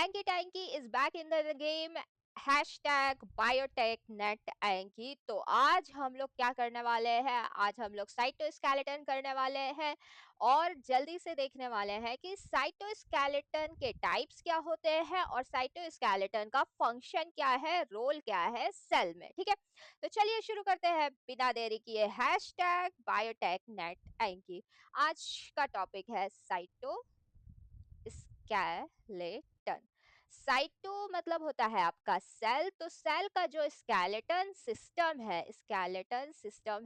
एंकी टैंकी is back in the game. Hashtag biotech net एंकी। तो आज हम लोग क्या करने वाले हैं, आज हम लोग साइटोस्केलेटन करने वाले हैं और जल्दी से देखने वाले हैं कि साइटोस्केलेटन के टाइप्स क्या होते हैं और साइटोस्केलेटन का फंक्शन क्या है, रोल क्या है सेल में। ठीक है, तो चलिए शुरू करते हैं बिना देरी किए। हैशटैग बायोटेक नेट एंकी। आज का टॉपिक है साइटो स्केलेटन। साइटो मतलब होता है आपका सेल, तो सेल का जो स्केलेटन सिस्टम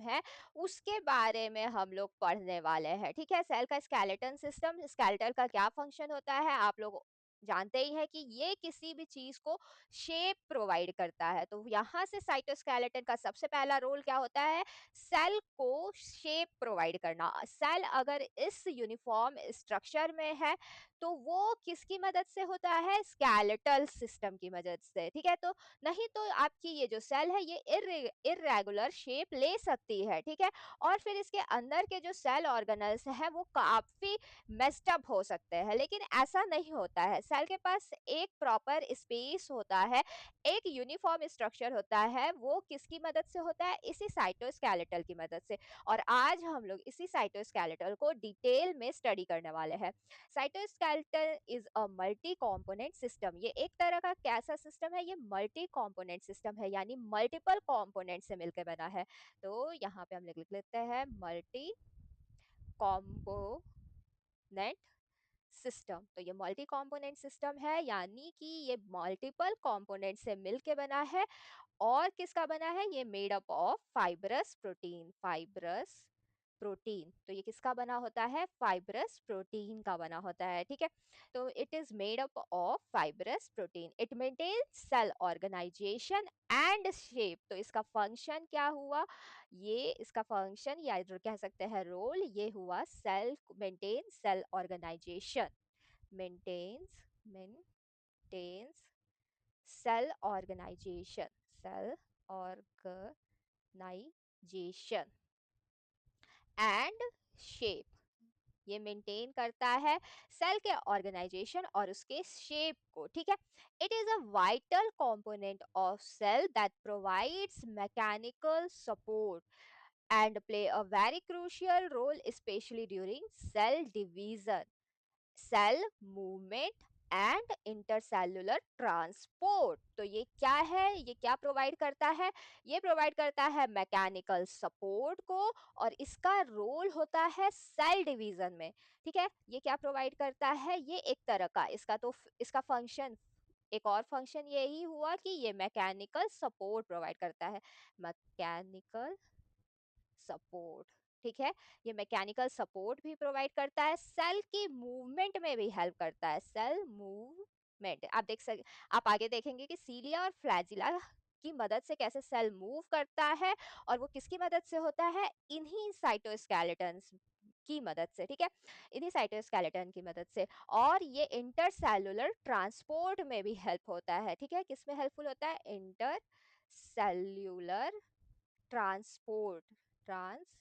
है उसके बारे में हम लोग पढ़ने वाले हैं। ठीक है, सेल का स्केलेटन सिस्टम, स्केलेटन का क्या फंक्शन होता है आप लोग जानते ही है कि ये किसी भी चीज को शेप प्रोवाइड करता है। तो यहाँ से साइटोस्केलेटन का सबसे पहला रोल क्या होता है, सेल को शेप प्रोवाइड करना। सेल अगर इस यूनिफॉर्म स्ट्रक्चर में है तो वो किसकी मदद से होता है, स्केलेटल सिस्टम की मदद से। ठीक है, तो नहीं तो आपकी ये जो सेल है ये इरेगुलर शेप ले सकती है। ठीक है, और फिर इसके अंदर के जो सेल ऑर्गेनल्स हैं वो काफी मेस्ड अप हो सकते हैं, लेकिन ऐसा नहीं होता है। सेल के पास एक प्रॉपर स्पेस होता है, एक यूनिफॉर्म स्ट्रक्चर होता है। वो किसकी मदद से होता है, इसी साइटोस्केलेटल की मदद से। और आज हम लोग इसी साइटोस्केलेटल को डिटेल में स्टडी करने वाले हैं। Cytoskeleton is a multi component system. ये एक तरह का कैसा सिस्टम है, ये मल्टी कंपोनेंट सिस्टम है, यानी मल्टीपल कंपोनेंट से मिलकर बना है। तो यहाँ पे हम लिख लेते हैं मल्टी कंपोनेंट सिस्टम। तो ये मल्टी कंपोनेंट सिस्टम है, यानी कि ये मल्टीपल कंपोनेंट से मिलके बना है। और किसका बना है, ये made up of fibrous protein. तो ये किसका बना होता है, फाइब्रस प्रोटीन का बना होता है। ठीक है, तो it is made up of fibrous protein. It maintains cell organization and shape. तो इसका फंक्शन क्या हुआ, ये इसका फंक्शन या कह सकते हैं रोल, ये हुआ cell maintain cell organization. Maintains maintains cell organization, cell organization and shape. ये मेंटेन करता है सेल के ऑर्गेनाइजेशन और उसके शेप को। ठीक है, it is a vital component of cell that provides mechanical support and play a very crucial role especially during cell division, cell movement and intercellular transport. तो ये क्या है, ये क्या प्रोवाइड करता है, ये प्रोवाइड करता है मैकेनिकल सपोर्ट को और इसका रोल होता है सेल डिवीजन में। ठीक है, ये क्या प्रोवाइड करता है, ये एक तरह का इसका फंक्शन, एक और फंक्शन यही हुआ कि ये मैकेनिकल सपोर्ट प्रोवाइड करता है। मैकेनिकल सपोर्ट, ठीक है, ये मैकेनिकल सपोर्ट भी प्रोवाइड करता है, सेल की मूवमेंट में भी हेल्प करता है। सेल मूवमेंट आप आगे देखेंगे कि सीलिया और फ्लैजिला की मदद से कैसे सेल मूव करता है और वो किसकी मदद से होता है, इन्हीं साइटोस्केलेटन की मदद से। ठीक है, इन्हीं साइटोस्केलेटन की मदद से। और ये इंटरसेलुलर ट्रांसपोर्ट में भी हेल्प होता है। ठीक है, किसमें हेल्पफुल होता है, इंटर सेल्यूलर ट्रांसपोर्ट, ट्रांसपोर्ट।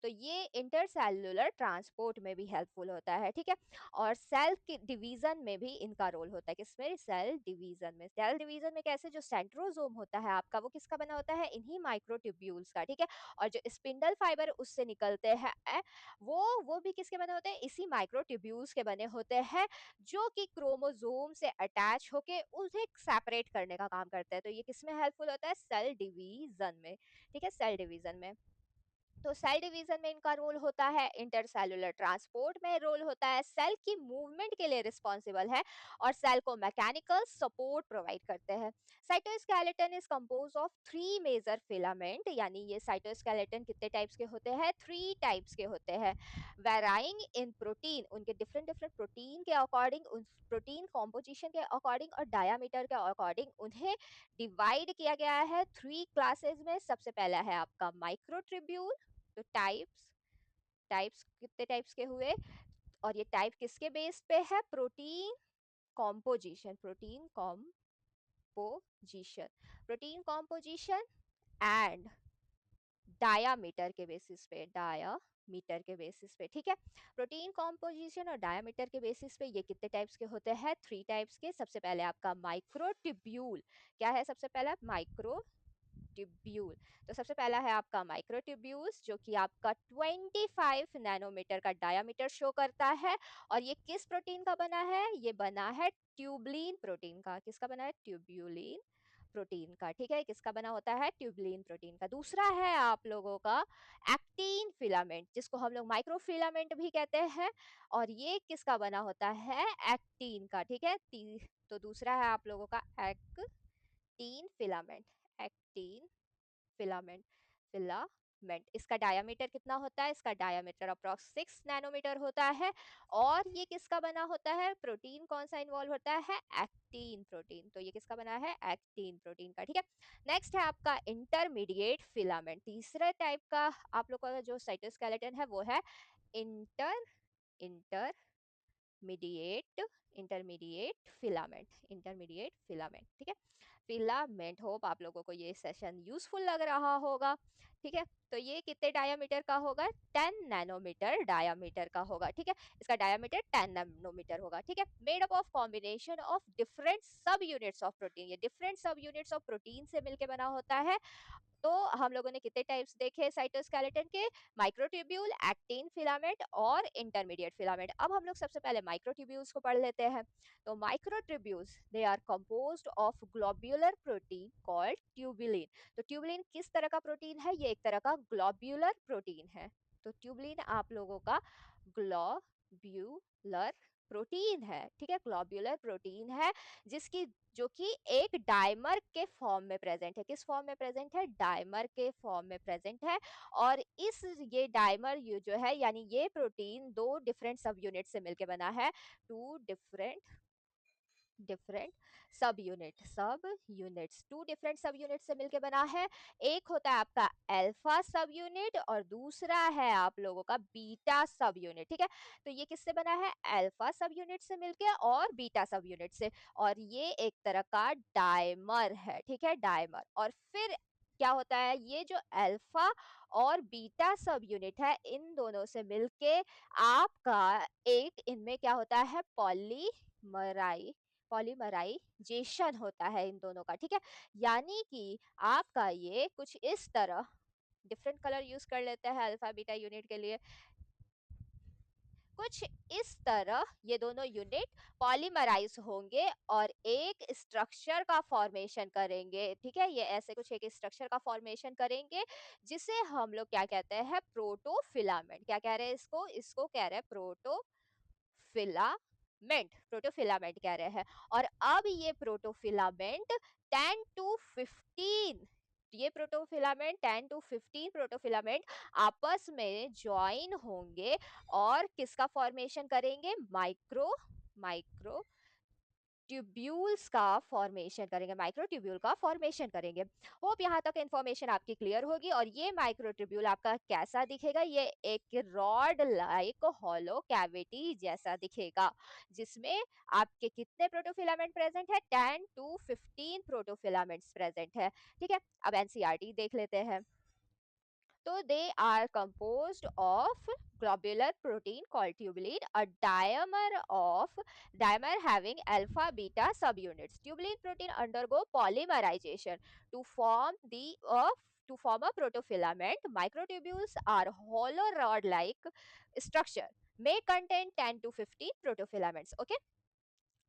तो ये इंटरसेल्युलर ट्रांसपोर्ट में भी हेल्पफुल होता है। ठीक है, और सेल के डिवीजन में भी इनका रोल होता है। किसमें, सेल डिवीजन में। सेल डिवीजन में कैसे, जो सेंट्रोजोम होता है आपका वो किसका बना होता है, इन्हीं माइक्रोट्यूब्यूल्स का। ठीक है, और जो स्पिंडल फाइबर उससे निकलते हैं वो भी किसके बने होते हैं, इसी माइक्रोट्यूब्यूल्स के बने होते हैं, जो कि क्रोमोजोम से अटैच होके उन्हें सेपरेट करने का काम करते हैं। तो ये किसमें हेल्पफुल होता है, सेल डिवीजन में। ठीक है, सेल डिवीजन में। तो सेल डिवीजन में इनका रोल होता है, इंटरसेलुलर ट्रांसपोर्ट में रोल होता है, सेल की मूवमेंट के लिए रिस्पॉन्सिबल है और सेल को मैकेनिकल सपोर्ट प्रोवाइड करते हैं। Cytoskeleton is compose of 3 major filament, यानी ये साइटोस्केलेटन कितने टाइप्स के होते हैं, 3 टाइप्स के होते हैं। वेराइंग इन प्रोटीन, उनके डिफरेंट डिफरेंट प्रोटीन के अकॉर्डिंग, उन प्रोटीन कॉम्पोजिशन के अकॉर्डिंग और डायामीटर के अकॉर्डिंग उन्हें डिवाइड किया गया है 3 क्लासेस में। सबसे पहला है आपका माइक्रोट्रिब्यूल। तो टाइप्स टाइप्स कितने टाइप्स के हुए, और ये टाइप किसके बेस पे है, protein composition, protein composition and diameter के बेसिस पे, मीटर के बेसिस पे, ठीक है। प्रोटीन कॉम्पोजिशन और डायमीटर के बेसिस पे ये कितने टाइप्स के होते हैं? 3 टाइप्स के। सबसे पहले आपका माइक्रोट्यूब्यूल। क्या है सबसे पहला? माइक्रोट्यूब्यूल। तो सबसे पहला है आपका माइक्रोट्यूब्यूल्स, जो कि आपका 25 नैनोमीटर का डायमीटर शो करता है। और ये किस प्रोटीन का बना है? ये बना है ट्यूबलिन प्रोटीन का। किसका बना है? ट्यूब्यूलिन प्रोटीन का, ठीक है। किसका बना होता है? ट्यूबलिन प्रोटीन का। दूसरा है आप लोगों का एक्टिन फिलामेंट, जिसको हम लोग माइक्रोफिलामेंट भी कहते हैं। और ये किसका बना होता है? एक्टिन का, ठीक है। तो दूसरा है आप लोगों का actin filament. Actin filament, filament. इसका डायमीटर कितना होता है? इसका डायमीटर अप्रॉक्स 6 नैनोमीटर होता है। और ये किसका बना होता है? प्रोटीन कौन सा इन्वॉल्व होता है? Actin protein. तो ये किसका बना है? एक्टिन प्रोटीन का, ठीक है। नेक्स्ट है आपका इंटरमीडिएट फिलामेंट। तीसरे टाइप का आप लोग का जो साइटोस्केलेटन है वो है inter intermediate intermediate filament. Intermediate filament, ठीक है। फिलामेंट। होप आप लोगों को ये सेशन यूजफुल लग रहा होगा, ठीक है। तो ये कितने डायमीटर का होगा? 10 नैनोमीटर डायमीटर का होगा, ठीक है। इसका डायमीटर 10 नैनोमीटर होगा, ठीक है। Made up of combination of different सब यूनिट्स ऑफ प्रोटीन। ये डिफरेंट सब यूनिट्स ऑफ प्रोटीन से मिलके बना होता है। तो हम लोगों ने कितने टाइप्स देखे साइटोस्केलेटन के? माइक्रोट्यूब्यूल, एक्टिन फिलामेंट और इंटरमीडिएट फिलामेंट। अब हम लोग सबसे पहले माइक्रोट्यूब्यूल्स को पढ़ लेते हैं। तो microtubules they are composed of globular protein called tubulin. तो ट्यूबुलिन किस तरह का प्रोटीन है? ये एक तरह का ग्लोब्यूलर प्रोटीन है। तो ट्यूबुलिन आप लोगों का ग्लोब्यूलर प्रोटीन है, ठीक है। ग्लोब्यूलर प्रोटीन है जिसकी जो कि एक डाइमर के फॉर्म में प्रेजेंट है। किस फॉर्म में प्रेजेंट है? डाइमर के फॉर्म में प्रेजेंट है। और इस ये डाइमर ये जो है यानी ये प्रोटीन दो डिफरेंट सब यूनिट से मिलके बना है। Two different different subunits, two different subunits से मिलके बना है। एक होता है आपका अल्फा सब यूनिट और दूसरा है आप लोगों का बीटा सब यूनिट, ठीक है। तो ये किससे बना है? अल्फा सब यूनिट से मिलके और बीटा सब यूनिट से। और ये एक तरह का डायमर है, ठीक है, डायमर। और फिर क्या होता है? ये जो अल्फा और बीटा सब यूनिट है इन दोनों से मिलके आपका एक इनमें क्या होता है? पॉलीमराइजेशन होता है इन दोनों का, ठीक है। यानी कि आपका ये कुछ इस तरह डिफरेंट कलर यूज कर लेते हैं अल्फा बीटा यूनिट के लिए। कुछ इस तरह ये दोनों यूनिट पॉलीमराइज होंगे और एक स्ट्रक्चर का फॉर्मेशन करेंगे, ठीक है। ये ऐसे कुछ एक स्ट्रक्चर का फॉर्मेशन करेंगे जिसे हम लोग क्या कहते हैं? प्रोटोफिलामेंट। क्या कह रहे हैं इसको? इसको कह रहे हैं प्रोटोफिलामेंट कह रहे हैं। और अब ये प्रोटोफिलामेंट 10 टू 15 ये प्रोटोफिलामेंट 10 टू 15 प्रोटोफिलामेंट आपस में ज्वाइन होंगे और किसका फॉर्मेशन करेंगे? माइक्रो ट्यूब्यूल्स का फॉर्मेशन करेंगे, माइक्रोट्यूब्यूल का फॉर्मेशन करेंगे। होप यहाँ तक इन्फॉर्मेशन आपकी क्लियर होगी। और ये माइक्रोट्यूब्यूल आपका कैसा दिखेगा? ये एक रॉड लाइक हॉलो कैविटी जैसा दिखेगा, जिसमें आपके कितने प्रोटोफिलामेंट प्रेजेंट है? 10 टू 15 प्रोटोफिलामेंट्स प्रेजेंट है, ठीक है। अब एनसीईआरटी देख लेते हैं। तो they are composed of globular protein called tubulin, a dimer having alpha beta subunits. Tubulin protein undergo polymerization to form to form a protofilament. Microtubules are hollow rod-like structure, may contain 10 to 15 protofilaments. Okay.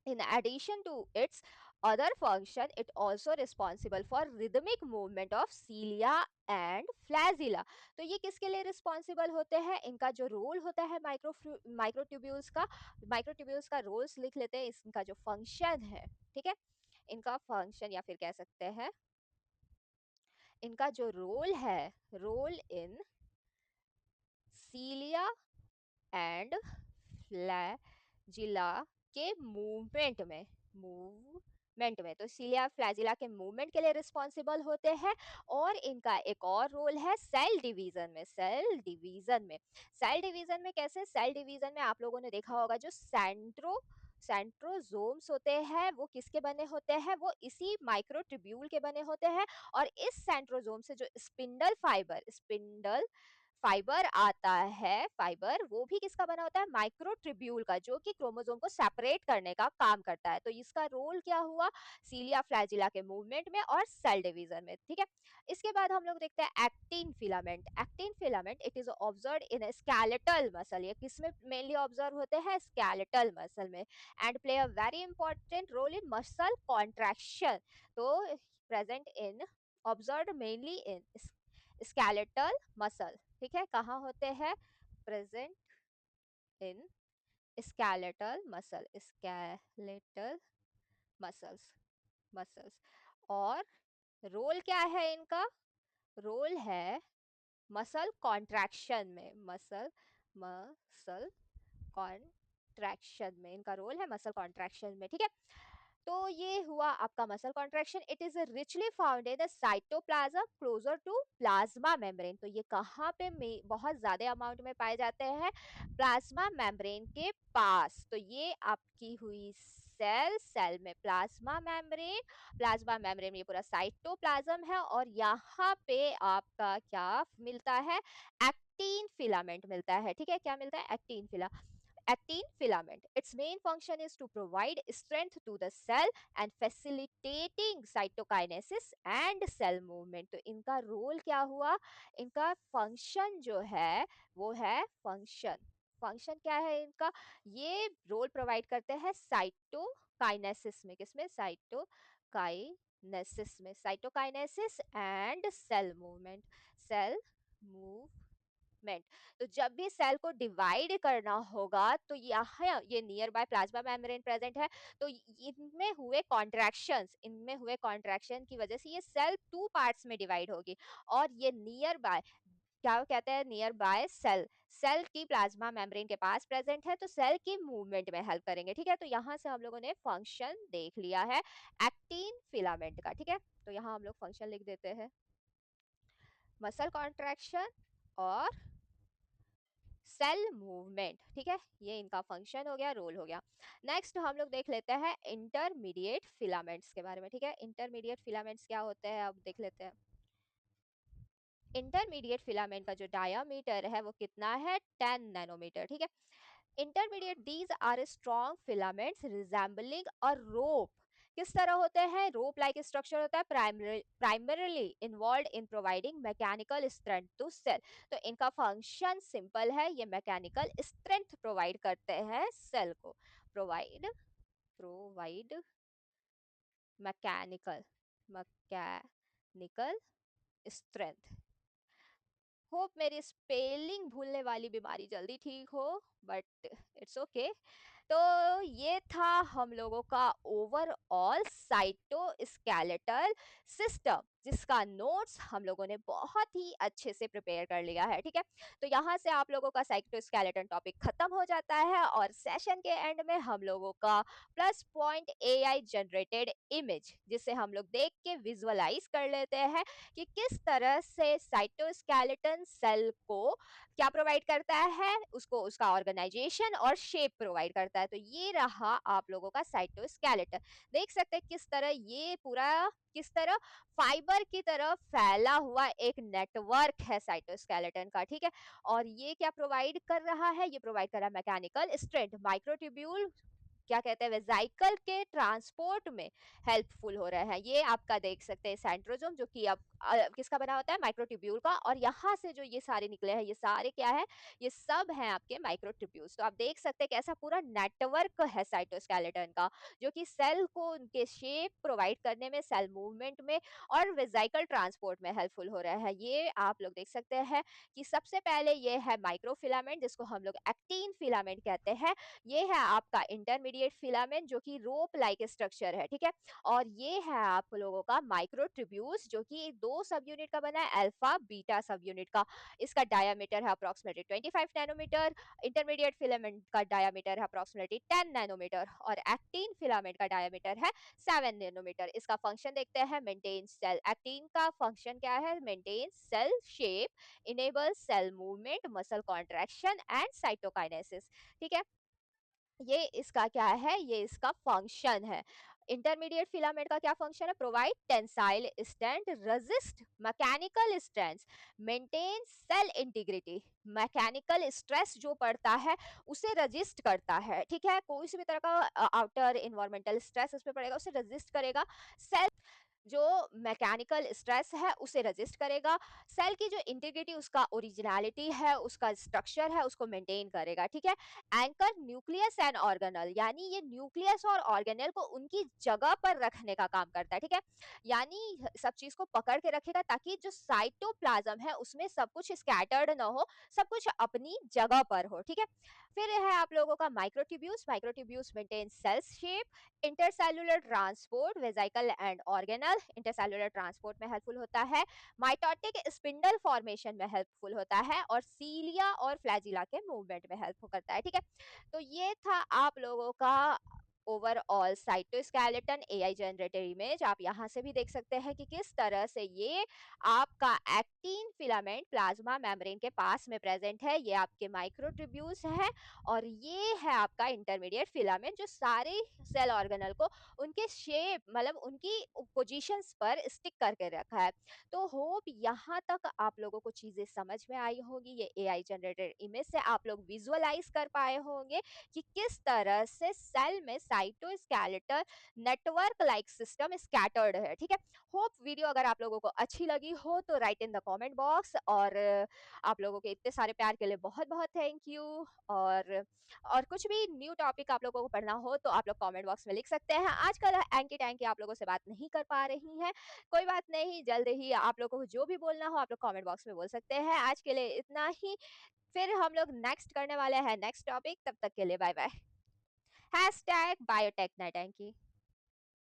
In addition to its other function, it also responsible for rhythmic movement of cilia and flagella. तो ये किसके लिए responsible होते हैं? इनका जो role होता है माइक्रोट्यूब्यूल्स का रोल्स लिख लेते हैं। इनका जो फंक्शन है, ठीक है, इनका फंक्शन या फिर कह सकते हैं इनका जो रोल है, role in cilia and flagella के मूवमेंट में तो सीलिया फ्लैजिला के मूवमेंट के लिए रिस्पॉन्सिबल होते हैं। और इनका एक और रोल है सेल डिवीजन में। सेल डिवीजन में कैसे? सेल डिवीजन में आप लोगों ने देखा होगा जो सेंट्रोजोम्स होते हैं वो किसके बने होते हैं? वो इसी माइक्रोट्यूब्यूल के बने होते हैं। और इस सेंट्रोजोम से जो स्पिंडल फाइबर आता है, फाइबर वो भी किसका बना होता है, माइक्रोट्रिब्यूल का, जो कि क्रोमोसोम को सेपरेट करने का काम करता है। तो इसका रोल क्या हुआ, सीलिया फ्लैजिला के मूवमेंट में और सेल डिवीजन में, ठीक है। इसके बाद हम लोग देखते हैं actin filament. Actin filament it is observe in skeletal muscle, ये किसमें मेनली ऑब्जर्व होते हैं, स्केलेटल मसल में, and play a very important role in muscle contraction. तो present in, observe mainly in skeletal muscle, ठीक है, कहाँ होते हैं, present in skeletal muscle, skeletal muscles, muscles. और रोल क्या है इनका, रोल है मसल कॉन्ट्रैक्शन में, मसल, मसल कॉन्ट्रैक्शन में इनका रोल है, मसल कॉन्ट्रैक्शन में, ठीक है। तो ये हुआ आपका muscle contraction. It is richly found in the cytoplasm closer to plasma membrane. तो ये कहाँ पे बहुत ज्यादा अमाउंट में पाए जाते हैं, प्लाज्मा मेम्ब्रेन के पास। तो ये आपकी हुई सेल, सेल में प्लाज्मा मेम्ब्रेन, प्लाज्मा मेम्ब्रेन में ये पूरा साइटोप्लाज्म है, और यहाँ पे आपका क्या मिलता है, एक्टिन फिलामेंट मिलता है, ठीक है। क्या मिलता है, actin फिला, actin filament. Its main function is to provide strength to the cell and facilitating cytokinesis and cell movement. तो इनका रोल क्या हुआ, इनका फंक्शन जो है वो है फंक्शन, फंक्शन क्या है इनका, ये रोल प्रोवाइड करते हैं साइटोकाइनेसिस में, किसमें, साइटोकाइनेसिस में, cytokinesis and cell movement, cell movement. तो जब भी सेल को डिवाइड करना होगा तो यहाँ ये near by plasma membrane present है, तो इनमें हुए कॉन्ट्रैक्शंस, इनमें हुए कॉन्ट्रैक्शन की वजह से ये सेल टू पार्ट्स में डिवाइड होगी, और ये नियर बाय, क्या कहते हैं, नियर बाय सेल, सेल की प्लाज्मा मेम्ब्रेन के पास प्रेजेंट है, तो सेल की मूवमेंट में हेल्प करेंगे, ठीक है। तो यहाँ से हम लोगों ने फंक्शन देख लिया है एक्टिन फिलामेंट का, ठीक है। तो यहाँ हम लोग फंक्शन लिख देते हैं, मसल कॉन्ट्रैक्शन और सेल मूवमेंट, ठीक है, ये इनका फंक्शन हो गया, रोल हो गया। नेक्स्ट हम लोग देख लेते हैं इंटरमीडिएट फिलामेंट्स के बारे में, ठीक है। इंटरमीडिएट फिलामेंट्स क्या होते हैं, अब देख लेते हैं। इंटरमीडिएट फिलामेंट का जो डायामीटर है वो कितना है, 10 नैनोमीटर, ठीक है। Intermediate, these are strong filaments resembling a rope, किस तरह होते हैं, रोप लाइक स्ट्रक्चर होता है, primarily involve in providing mechanical strength to cell. तो इनका फंक्शन सिंपल है, ये मैकेनिकल स्ट्रेंथ प्रोवाइड करते हैं सेल को, provide, provide mechanical, mechanical strength. Hope मेरी स्पेलिंग भूलने वाली बीमारी जल्दी ठीक हो, बट इट्स ओके। तो ये था हम लोगों का ओवरऑल साइटोस्केलेटल सिस्टम, जिसका नोट्स हम लोगों ने बहुत ही अच्छे से प्रिपेयर कर लिया है, ठीक है। तो यहाँ से आप लोगों का साइटोस्केलेटन टॉपिक खत्म हो जाता है, और सेशन के एंड में हम लोगों का plus point AI generated image, जिसे हम लोग देख के विजुअलाइज कर लेते हैं कि किस तरह से साइटोस्केलेटन सेल को क्या प्रोवाइड करता है, उसको उसका ऑर्गेनाइजेशन और शेप प्रोवाइड करता है। तो ये रहा आप लोगों का साइटोस्केलेटन। देख सकते हैं किस तरह ये पूरा, किस तरह फाइबर की तरह फैला हुआ एक नेटवर्क है साइटोस्केलेटन का, ठीक है। और ये क्या प्रोवाइड कर रहा है, ये प्रोवाइड कर रहा है मैकेनिकल स्ट्रेंथ, माइक्रोट्यूब्यूल क्या कहते हैं, वेजाइकल के ट्रांसपोर्ट में हेल्पफुल हो रहा है। ये आपका देख सकते हैं सेंट्रोजोम, जो कि अब किसका बना होता है, माइक्रोट्यूब्यूल का, और यहाँ से जो ये सारे निकले हैं ये सारे क्या है, ये सब हैं आपके माइक्रोट्यूब्यूल्स। तो आप देख सकते हैं कैसा पूरा नेटवर्क है साइटोस्केलेटन का, जो कि सेल को उनके शेप प्रोवाइड करने में, सेल मूवमेंट में और वेजाइकल ट्रांसपोर्ट में हेल्पफुल हो रहा है। ये आप लोग देख सकते हैं कि सबसे पहले ये है माइक्रोफिलामेंट, जिसको हम लोग एक्टिन फिलामेंट कहते हैं। ये है आपका इंटरमीडिएट फिलामेंट, जो कि रोप लाइक स्ट्रक्चर है, ठीक है। और ये है आप लोगों का माइक्रोट्यूब्यूल्स, जो कि दो सब यूनिट का बना है, अल्फा बीटा सब यूनिट का। इसका डायमीटर है अप्रोक्सीमेटली 25 नैनोमीटर, इंटरमीडिएट फिलामेंट का डायमीटर है अप्रोक्सीमेटली 10 नैनोमीटर, और एक्टिन फिलामेंट का डायमीटर है 7 नैनोमीटर। इसका फंक्शन देखते हैं, मेंटेन सेल, एक्टिन का फंक्शन क्या है, maintain cell shape, enable cell movement, muscle contraction and cytokinesis, ठीक है। ये इसका क्या है, ये इसका फंक्शन है। इंटरमीडिएट फिलामेंट का क्या फंक्शन है? Provide tensile strength, resist mechanical strength, maintain cell integrity. Mechanical stress जो पड़ता है उसे रजिस्ट करता है, ठीक है, कोई सी भी तरह का आउटर इन्वायरमेंटल स्ट्रेस उस पर पड़ेगा उसे रजिस्ट करेगा। सेल जो मैकेनिकल स्ट्रेस है उसे रेजिस्ट करेगा। सेल की जो इंटीग्रिटी, उसका ओरिजिनलिटी है, उसका स्ट्रक्चर है, उसको मेंटेन करेगा, ठीक है। एंकर न्यूक्लियस एंड ऑर्गेनल, यानी ये न्यूक्लियस और ऑर्गेनल को उनकी जगह पर रखने का काम करता है, ठीक है। यानी सब चीज को पकड़ के रखेगा ताकि जो साइटोप्लाज्म है उसमें सब कुछ स्कैटर्ड ना हो, सब कुछ अपनी जगह पर हो, ठीक है। फिर है आप लोगों का microtubules. Microtubules maintain cell shape, intercellular transport, vesicle and organelle. Intercellular transport में हेल्पफुल होता है, माइटोटिक स्पिंडल फॉर्मेशन में हेल्पफुल होता है, और सीलिया और फ्लैजिला के मूवमेंट में हेल्प करता है, ठीक है। तो ये था आप लोगों का overall cytoskeleton AI generated image. आप यहाँ से भी देख सकते हैं कि किस तरह से ये आपका एक्टिन फिलामेंट प्लाज्मा मेम्ब्रेन के पास में प्रेजेंट है, ये आपके माइक्रोट्यूब्यूल्स है, और ये है आपका इंटरमीडिएट फिलामेंट जो सारे सेल ऑर्गेनल को उनके शेप मतलब उनकी पोजीशंस पर स्टिक करके रखा है। तो होप यहाँ तक आप लोगों को चीजें समझ में आई होगी। ये एआई जनरेटेड इमेज से आप लोग विजुअलाइज कर पाए होंगे कि किस तरह से सेल में cytoskeletal network like system scattered है, ठीक है। होप वीडियो अगर आप लोगों को अच्छी लगी हो तो right in the comment box, और आप लोगों के इतने सारे प्यार के लिए बहुत बहुत थैंक यू। और कुछ भी न्यू टॉपिक आप लोगों को पढ़ना हो तो आप लोग कमेंट बॉक्स में लिख सकते हैं। आजकल एंकी टैंकी आप लोगों से बात नहीं कर पा रही हैं, कोई बात नहीं, जल्द ही आप लोगों को जो भी बोलना हो आप लोग कमेंट बॉक्स में बोल सकते हैं। आज के लिए इतना ही, फिर हम लोग नेक्स्ट करने वाले हैं नेक्स्ट टॉपिक, तब तक के लिए bye bye. Hashtag biotech night एंकी।